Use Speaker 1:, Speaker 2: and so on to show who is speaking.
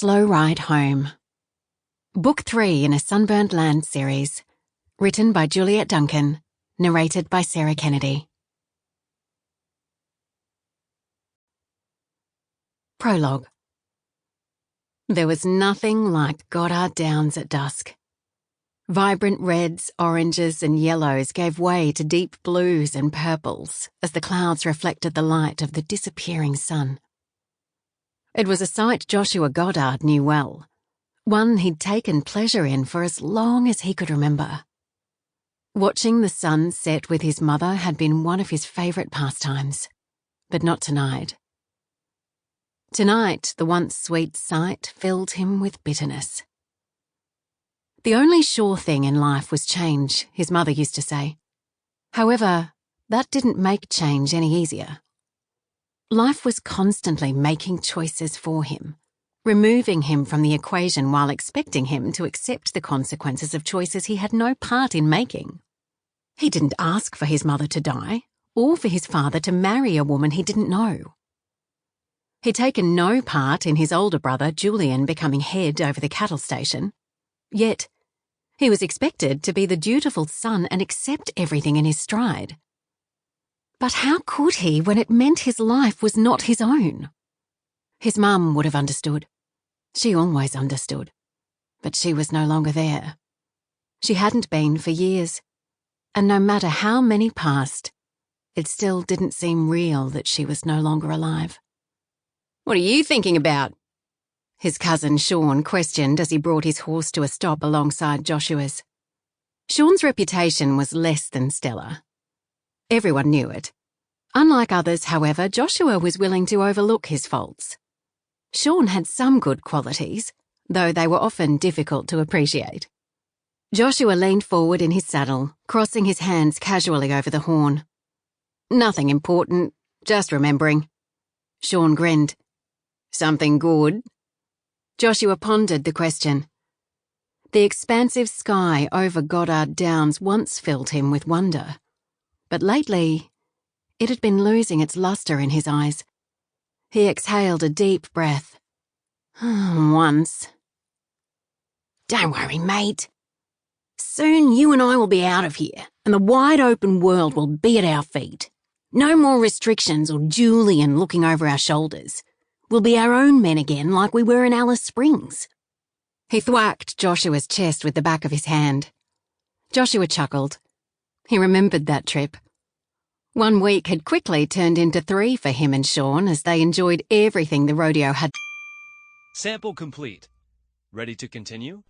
Speaker 1: Slow Ride Home. Book 3 in a Sunburned Land series. Written by Juliette Duncan. Narrated by Sarah Kennedy. Prologue. There was nothing like Goddard Downs at dusk. Vibrant reds, oranges and yellows gave way to deep blues and purples as the clouds reflected the light of the disappearing sun. It was a sight Joshua Goddard knew well, one he'd taken pleasure in for as long as he could remember. Watching the sun set with his mother had been one of his favourite pastimes, but not tonight. Tonight, the once sweet sight filled him with bitterness. The only sure thing in life was change, his mother used to say. However, that didn't make change any easier. Life was constantly making choices for him, removing him from the equation while expecting him to accept the consequences of choices he had no part in making. He didn't ask for his mother to die, or for his father to marry a woman he didn't know. He'd taken no part in his older brother, Julian, becoming head over the cattle station. Yet, he was expected to be the dutiful son and accept everything in his stride. But how could he when it meant his life was not his own? His mum would have understood. She always understood. But she was no longer there. She hadn't been for years. And no matter how many passed, it still didn't seem real that she was no longer alive. "What are you thinking about?" his cousin Sean questioned as he brought his horse to a stop alongside Joshua's. Sean's reputation was less than stellar. Everyone knew it. Unlike others, however, Joshua was willing to overlook his faults. Sean had some good qualities, though they were often difficult to appreciate. Joshua leaned forward in his saddle, crossing his hands casually over the horn. "Nothing important, just remembering." Sean grinned. "Something good?" Joshua pondered the question. The expansive sky over Goddard Downs once filled him with wonder, but lately it had been losing its luster in his eyes. He exhaled a deep breath. "Once." "Don't worry, mate. Soon you and I will be out of here, and the wide open world will be at our feet. No more restrictions or Julian looking over our shoulders. We'll be our own men again like we were in Alice Springs." He thwacked Joshua's chest with the back of his hand. Joshua chuckled. He remembered that trip. 1 week had quickly turned into 3 for him and Sean as they enjoyed everything the rodeo had.
Speaker 2: Sample complete. Ready to continue?